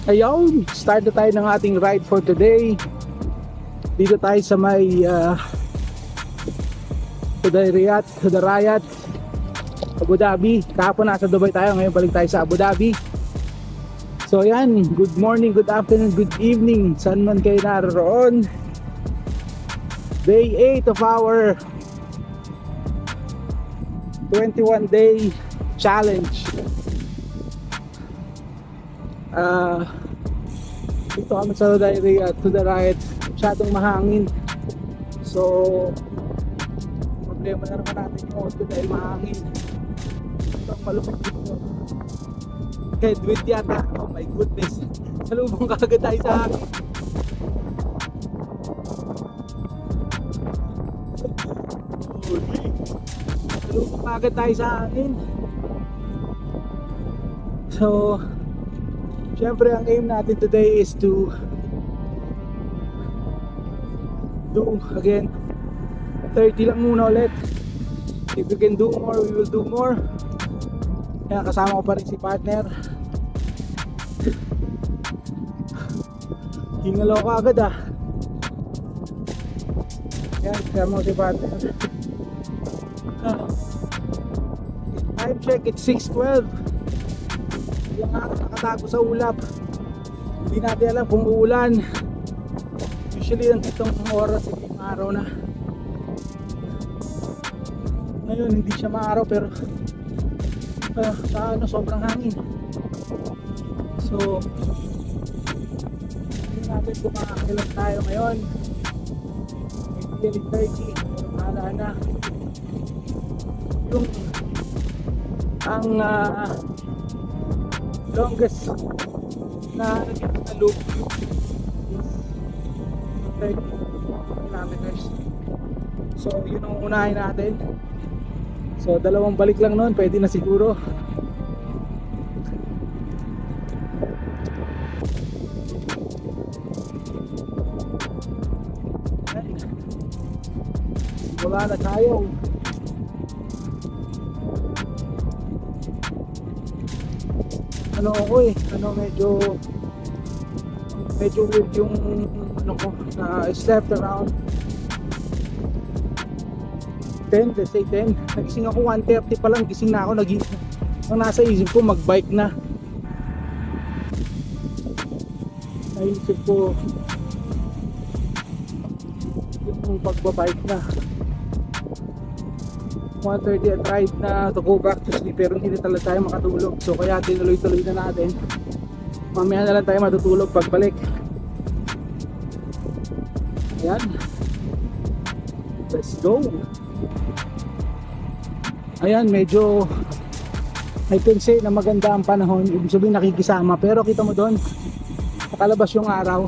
Ayun, start na tayo ng ating ride for today. Dito tayo sa may Hudayriyat, Abu Dhabi. Kahapon nasa Dubai tayo, ngayon balik tayo sa Abu Dhabi. So yan, good morning, good afternoon, good evening, saan man kayo naroon. Day 8 of our 21-day challenge. Dito kami sa Hudayriyat, masyadong mahangin. So problema na naman natin yung auto dahil mahangin. Ito ang malupit dito. Headwind yata. Oh my goodness, salubong kagad tayo sa hangin. Salubong kagad tayo sa hangin. So syempre ang aim natin today is to do again 30 lang muna ulit. If we can do more, we will do more. Kaya kasama ko pa rin si partner. Hingalo ko agad ah. Yan, kasama ko si partner. Time check, it's 6:12. Ilang araw nakatago sa ulap. Hindi natin alam kung uulan. Usually itong oras ay araw na. Ngayon hindi siya maaraw pero sobrang hangin. So hindi natin kung makakakilang tayo ngayon. Maybe 30 pero bahala na. Yung ang longest na naging na loop is 30 kilometers. So yun ang unahin natin. So dalawang balik lang noon, pwede na siguro. Wala na tayo. Medyo weird yung ko na slept around 10, let's say 10. Nagising ako 1:30 pa lang, gising na ako. Ang nasa isip ko magbike na. Naisip ko yung pagbabike na 1:30 at ride na to go back to sleep, pero hindi na talaga tayo makatulog. So kaya tinuloy-tuloy na natin. Mamaya na lang tayo matutulog pagbalik. Ayan, let's go. Ayan, medyo I can say na maganda ang panahon. Ibig sabihin nakikisama, pero kita mo doon nakalabas yung araw.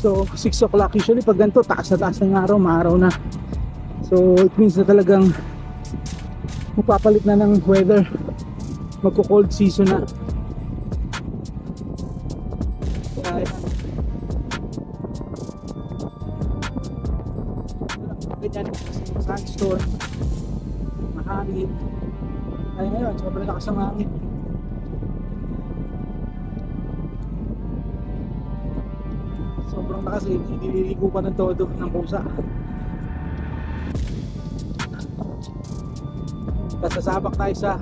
So 6 o'clock usually pag ganito taas na taas ng araw, maaraw na. So it means na talagang mapapalit na ng weather, magko-cold season na. Ganyan, sandstorm, mahangin. Ay ngayon, sobrang lakas ng hangin. Sobrang lakas, nililigo pa ng todo ng pusa. Sasabak tayo sa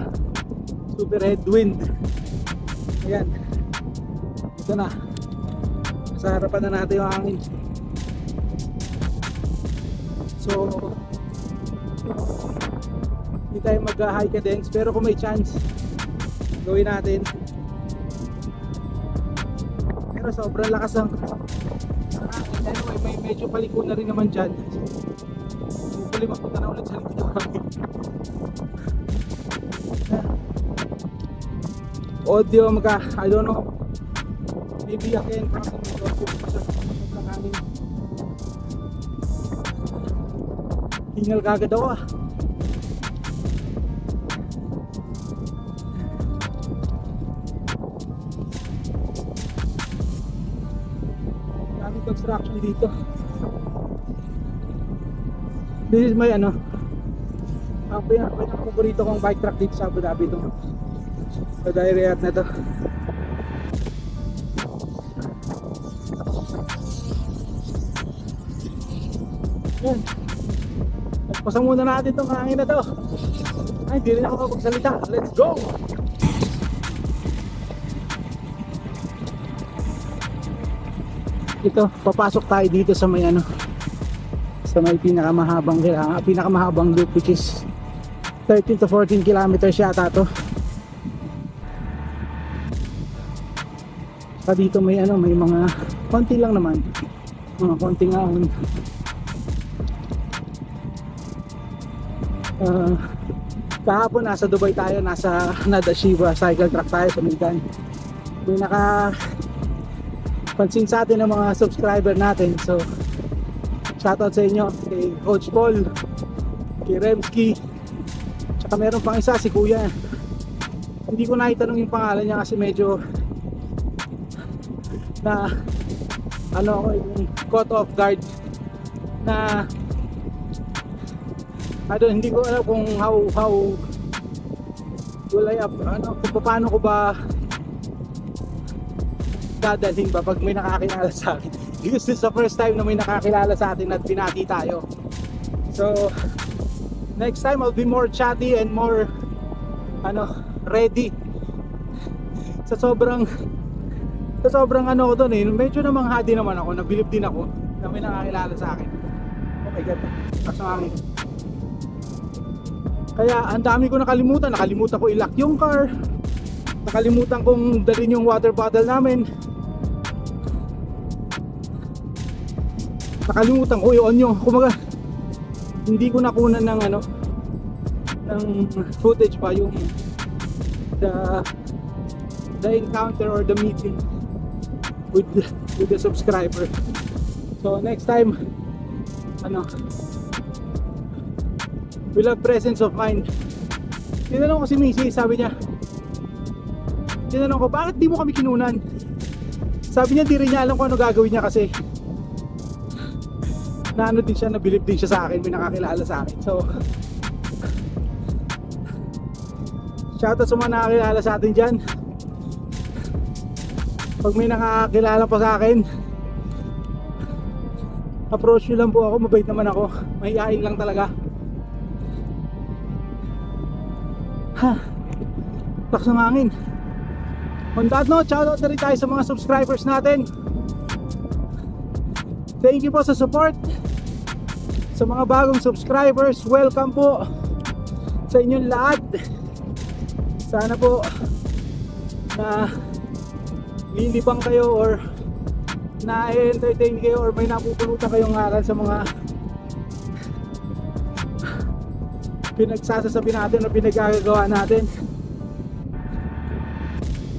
super headwind. Ayan, ito na, sa harapan na natin yung hangin. So hindi tayo mag-high cadence, pero kung may chance gawin natin. Pero sobrang lakas ang hangin. Anyway, may medyo paliko na rin naman dyan. Hopefully mapunta na ulit sa likod ng hangin. Audio I don't know, maybe I can probably go sa sobrang hangin. Hingal kagad ako ah. Daming construction dito. This is my paborito kong bike track dito sa Abu Dhabi, itong Hudayriyat na to. Yan. Nagpasan muna natin itong hangin na to. Ay, hindi rin ako magsalita. Let's go! Ito, papasok tayo dito sa may ano, sa may pinakamahabang loop, which is 13 to 14 kilometers yata to. Pa dito may ano, may mga konti lang naman, mga konting ahon. Kahapon nasa Dubai tayo, nasa Nada Shiva cycle track tayo sa Milan. May pansin sa atin ng mga subscriber natin, so shoutout sa inyo, kay Coach Paul, kay Remski, tsaka meron pang isa, si Kuya. Hindi ko naitanong yung pangalan niya kasi medyo na ano ako, yung caught off guard na hindi ko alam kung how will I kung paano ko ba dadalhin ba pag may nakakilala sa akin. Because this is the first time na may nakakilala sa atin at binati tayo. So next time I'll be more chatty and more ready. Sa sobrang ano ko doon medyo namanghadi naman ako, nabilib din ako na may nakakilala sa akin. Oh my god, kasama. Kaya ang dami ko nakalimutan ko i-lock yung car, nakalimutan kong dalhin yung water bottle namin, nakalimutan ko i-on yung, kumaga hindi ko nakunan ng ng footage pa yung the encounter or the meeting with the subscriber. So next time we'll have presence of mind. Tinanong ko si Missy, sabi niya, tinanong ko, bakit di mo kami kinunan? Sabi niya, di rin niya alam kung ano gagawin niya kasi din siya, nabilib din siya sa akin, may nakakilala sa akin. So shoutout sa mga nakakilala sa atin dyan. Pag may nakakilala pa sa akin, approach nyo lang po ako, mabait naman ako, mahihain lang talaga. Lakas ng hangin. On that note, shoutout na rin tayo sa mga subscribers natin. Thank you po sa support. Sa mga bagong subscribers, welcome po sa inyong lahat. Sana po na lilibang kayo or na-entertain kayo or may napupulutan kayong aral sa mga pinagsasasabi natin o pinagagagawa natin.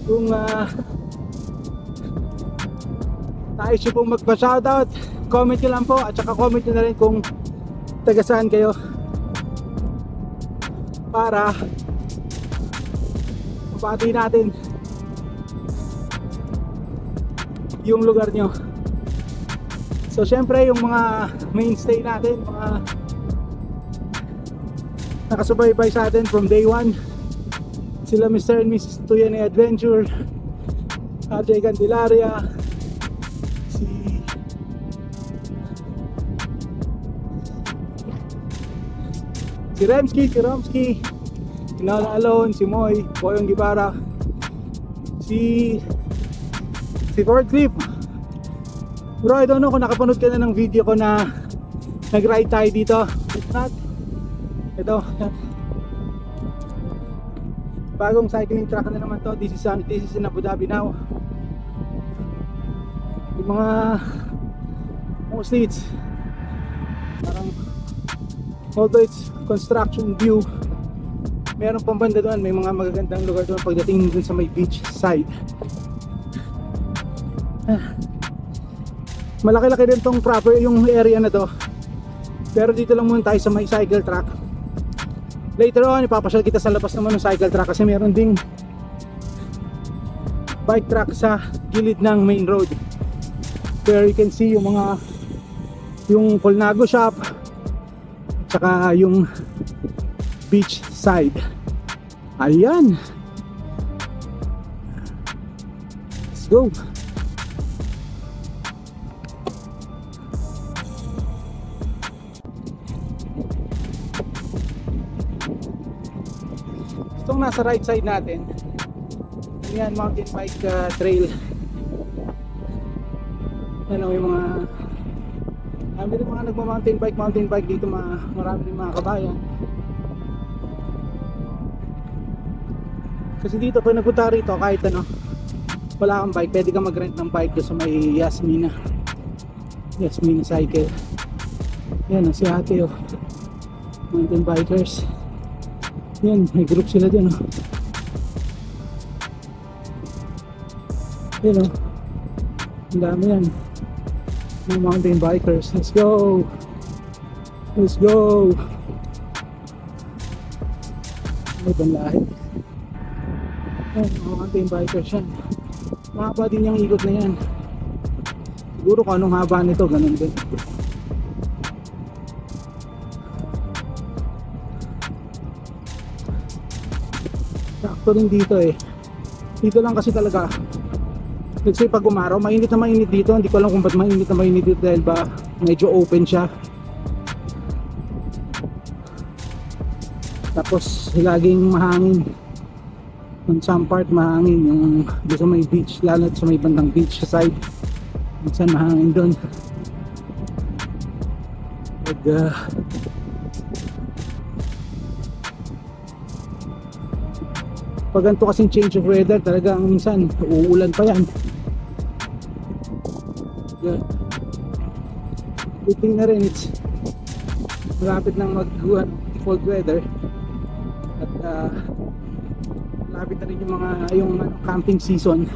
Kung nais nyo pong magpa-shoutout, comment nyo lang po, at saka comment nyo na rin kung taga saan kayo para mapati natin yung lugar nyo. So syempre yung mga mainstay natin, mga nakasubaybay sa atin from day one, sila Mr. and Mrs. Tuyane Adventure, Jay Candelaria, si Remski, si Romski, si Nala Alone, si Moy, Boyong Gibara, si Fort Cliff. Bro, I don't know kung nakapanood ka na ng video ko na nag-ride tayo dito. If not, ito, bagong cycling track na naman to. This is in Abu Dhabi now. Yung mga mostly it's parang, although it's construction view, meron pang banda doon, may mga magagandang lugar doon pagdating dun sa may beach side. Malaki-laki din tong proper yung area na to, pero dito lang muna tayo sa may cycle track. Later on ipapasyal kita sa labas naman ng cycle track kasi meron ding bike track sa gilid ng main road where you can see yung mga Colnago shop tsaka yung beach side. Ayan, let's go. Itong nasa right side natin, yan, mountain bike trail. Yan o, yung mga marami rin mga mountain bike dito, marami rin mga kabayan. Kasi dito pag nagpunta rito, kahit ano, wala kang bike, pwede ka mag-rent ng bike doon sa may Yasmina Cycle. Yan o, si ate o, mountain bikers. Yan, may group sila dyan o. Yan o, ang dami yan, mga mountain bikers. Let's go, let's go. May banlahe. Yan, mga mountain bikers yan. Mahaba din yung ikot na yan. Siguro kung anong haba nito, ganun din. Sakto rin dito eh. Dito lang kasi talaga, let's say pag umaraw, mainit na mainit dito. Hindi ko alam kung ba't mainit na mainit dito, dahil ba medyo open siya. Tapos laging mahangin. On some part mahangin, yung doon sa may beach, lalo sa may bandang beach sa side, minsan mahangin doon. Pag ganito kasing change of weather, talagang minsan uulan pa yan. Good thing na rin, it's malapit nang mag-cold weather. At malapit na rin yung camping season.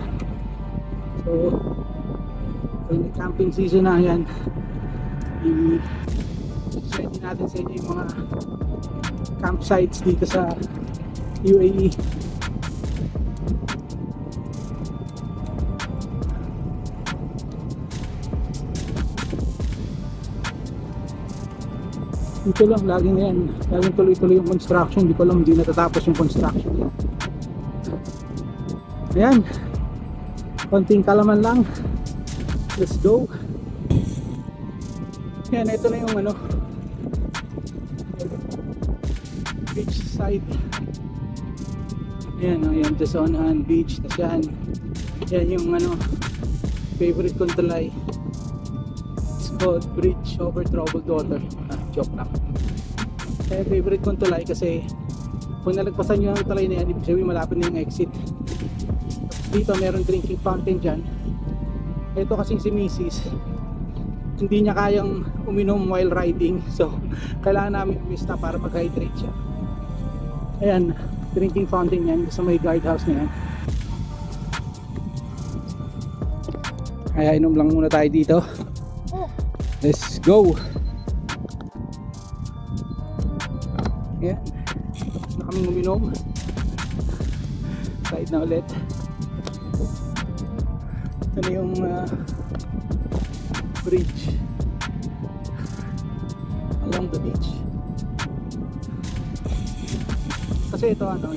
So yung camping season na yan, i-send natin sa inyo yung mga campsites dito sa UAE. Dito lang, laging yan, laging tuloy-tuloy yung construction. Di ko alam, hindi natatapos yung construction yan. Ayan, konting kalaman lang. Let's go. Yan, ito na yung ano, beach side. Ayan, oh, yan, Jasonahan Beach. Tas yan, yan yung ano, favorite kong tulay. It's called Bridge Over Troubled Water. Joke lang. Kaya favorite kong tulay kasi kung nalagpasan nyo ang tulay na yan, ibig sabihin malapit na yung exit. Tapos dito meron drinking fountain dyan. Ito kasing si Mrs. hindi niya kayang uminom while riding, so kailangan namin umista para mag-hydrate siya. Ayan, drinking fountain yan sa may guardhouse na yan. Kaya inom lang muna tayo dito. Let's go. Ayan, na kami uminom. Ride na ulit. Ito na yung bridge along the beach. Kasi ito ano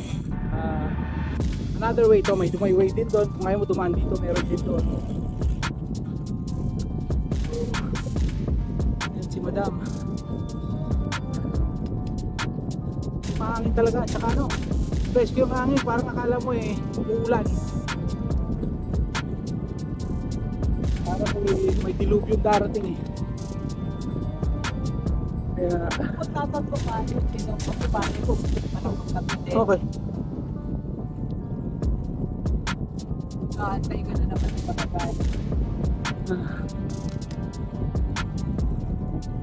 another way to, may way din doon. Kung ayaw mo dumaan dito, meron din doon. Ayan si madam. Mahangin talaga, tsaka ano, fresh yung hangin, parang akala mo uulan. Parang may dilubyo darating kaya tatlo pa yung pinapapapani ko parang magkapit okay. Antay ka na naman yung patagay.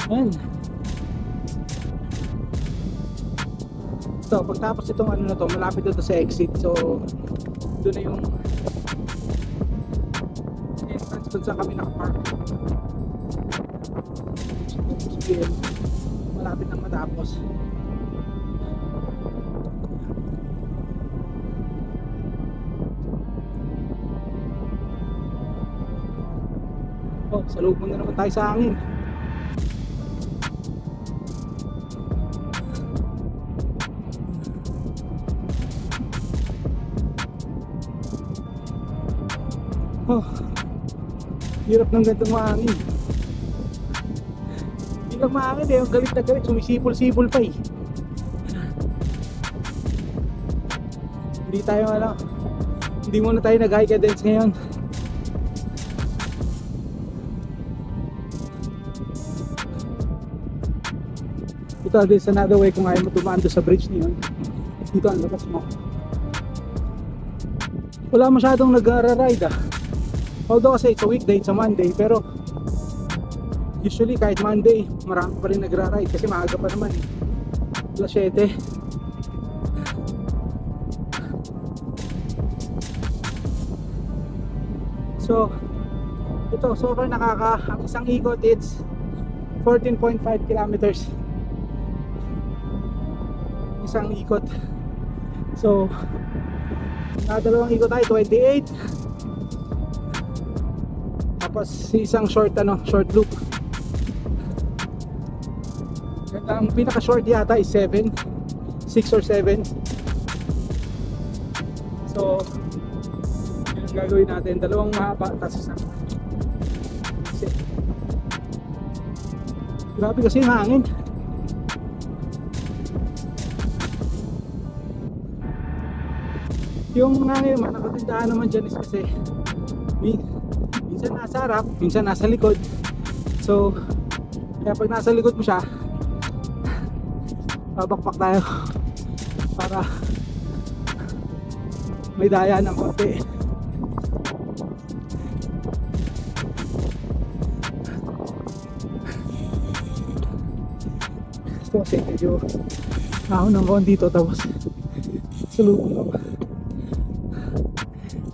Ayan. So pagtapos itong ano na to, malapit dito sa exit. So doon na yung entrance kung saan kami nakapark. So malapit nang matapos. Oh, salubong na naman tayo sa hangin. Oh, hirap ng gantong mahangin. Hindi lang mahangin galit na galit, sumisipol-sipol pa Hindi tayo ano, hindi muna tayo nag-high cadence ngayon. Ito, there's another way kung ayaw mo tumaan doon sa bridge niyon. Dito ang labas mo. Wala masyadong nag-ride ah. Although kasi it's a weekday, it's a Monday, pero usually kahit Monday, marami pa rin nagra-ride kasi maaga pa naman eh. Alas 7. So, ito, so far ang isang ikot it's 14.5 kilometers. Isang ikot. So, dalawang ikot tayo, 28. Tapos isang short loop. Ang pinaka short yata is 6 or 7. So yun ang gagawin natin, dalawang mahaba tapos isang. Grabe kasi yung hangin. Yung hangin naman, nakatindahan naman dyan is kasi minsan nasa harap, minsan nasa likod. So kaya pag nasa likod mo siya, babakpak tayo para may daya ng konti. Ito kasi medyo ahon ng konti dito, tapos sulubong ng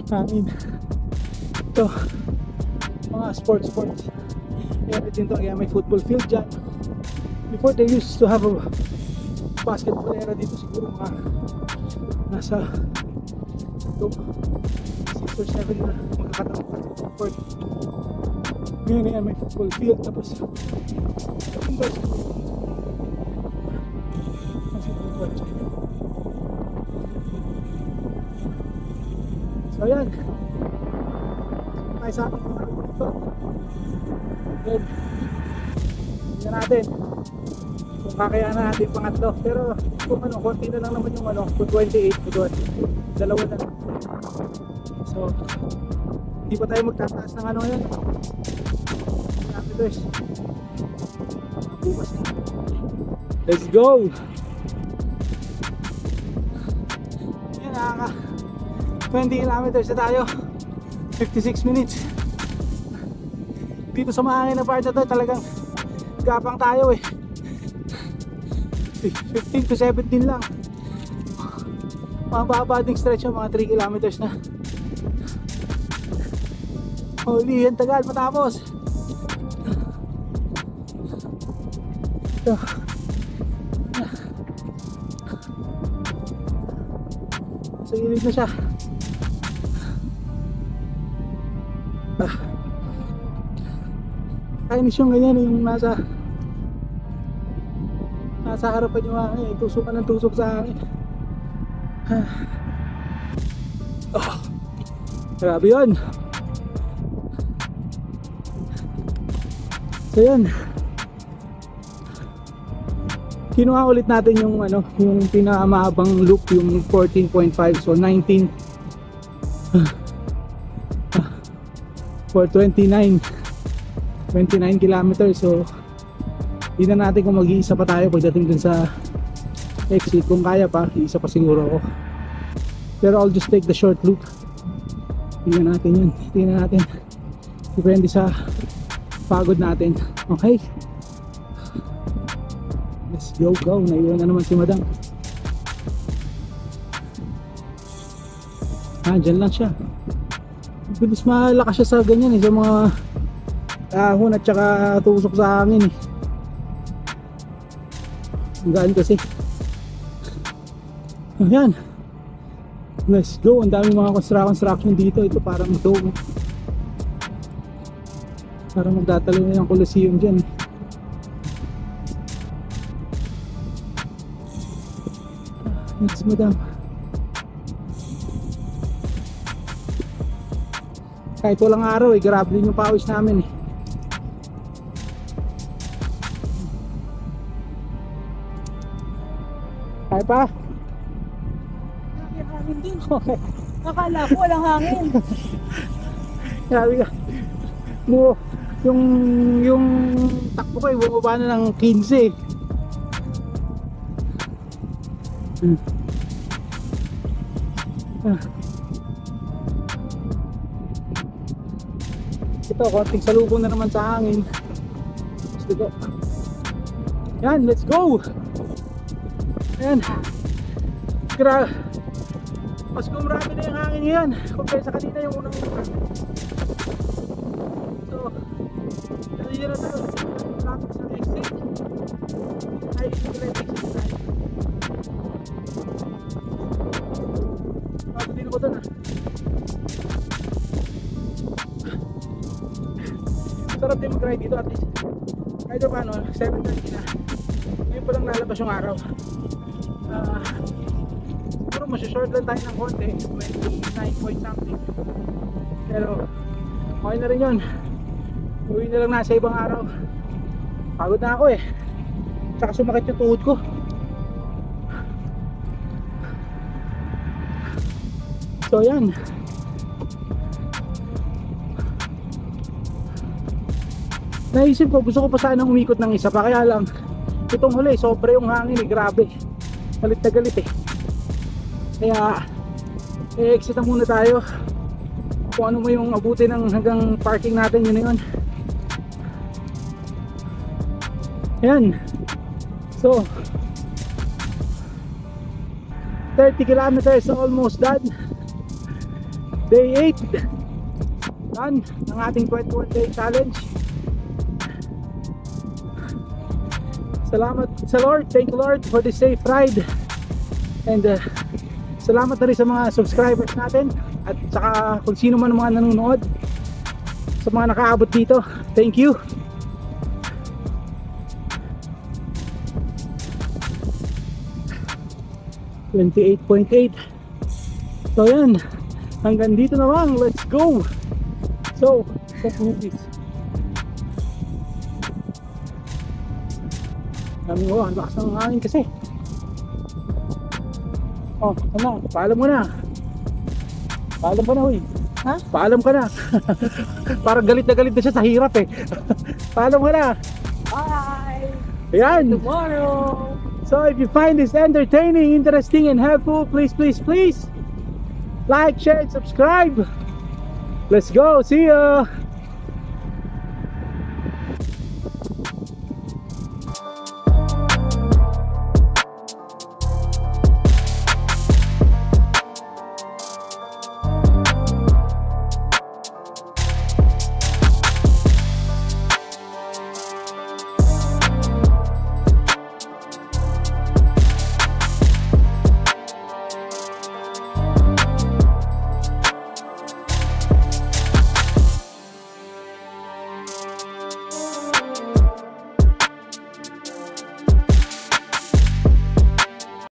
hangin. Ito mga sports area din to, kaya may football field dyan. Before they used to have a basketball area dito, siguro mga nasa 6 or 7 na magkakataong basketball court. Ngayon yan may football field, tapos so yan, tayo sa akin ito. Then tingnan natin kung kakayanan natin pangatlo, pero kung konti na lang naman yung kung 28 doon, dalawa na lang. So hindi pa tayo magtataas ng yan kilometers. Bukas na. Let's go! Yan, nakaka 20 kilometers na tayo, 56 minutes. Dito sa mahangin na part na to, talagang gapang tayo eh. 15 to 17 lang. Mababa ding stretch yung mga 3 kilometers na. Holy, yan tagal matapos. Ito. Sa gilid na siya. Kainis yung ganyan, yung nasa harapan yung hangin, tusok ka ng tusok sa hangin. Oh, grabe yun. So yan, kinuha ulit natin yung yung pinakamahabang loop, yung 14.5, so 19 for 29 kilometers. So tingnan natin kung mag-iisa pa tayo pagdating dun sa exit. Kung kaya pa, iisa pa siguro ako, pero I'll just take the short loop. Tingnan natin yun, depende sa pagod natin. Okay, let's go. Naiwan na naman si madam. Dyan lang siya. Bilis malakas siya sa ganyan sa mga ahon at saka tusok sa hangin eh. Ang gaan kasi. Ayan, let's go. Ang dami mga construction dito. Ito parang dome, parang magtatalo na yung Coliseum dyan. Yes, madam. Kahit walang araw grabe din yung pawis namin eh. Kaya pa? hangin din. Okay. Akala ko walang hangin. Sabi ka, mo, yung takbo ko bumaba na ng 15. Ito, konting salubong na naman sa hangin. Let's go. Yan, let's go! Ayan. Mas kumrami na yung hangin ngayon compare sa kanina yung unang so kanina na tayo traffic sa exit ay exit tayo bago din ako doon sarap din mag-ride dito at least kahit paano 7:30 na ngayon pa lang lalabas yung araw siguro masya-short lang tayo ng konti 29 point something pero okay na rin yun uwi na lang nasa ibang araw pagod na ako tsaka sumakit yung tuhod ko so yan naisip ko gusto ko pa sanang umikot ng isa pa kaya lang itong huli sobra yung hangin grabe galit na galit kaya exit na muna tayo kung ano mo yung abuti ng hanggang parking natin yun na yun yan so 30 kilometers almost done day 8 done ng ating 21 day challenge salamat sa Lord, thank you Lord for this safe ride and salamat na rin sa mga subscribers natin at saka kung sino man ang mga nanonood sa mga nakaabot dito, thank you. .8 so yan hanggang dito na lang, let's go. So let's move this. Ang lakas ng hangin kasi oh, ano, paalam mo na. Paalam ka na, huy. Ha? Paalam ka na. Parang galit na siya sa hirap Paalam ka na. Bye! Ayan. Tomorrow! So if you find this entertaining, interesting, and helpful, please like, share, and subscribe. Let's go. See ya.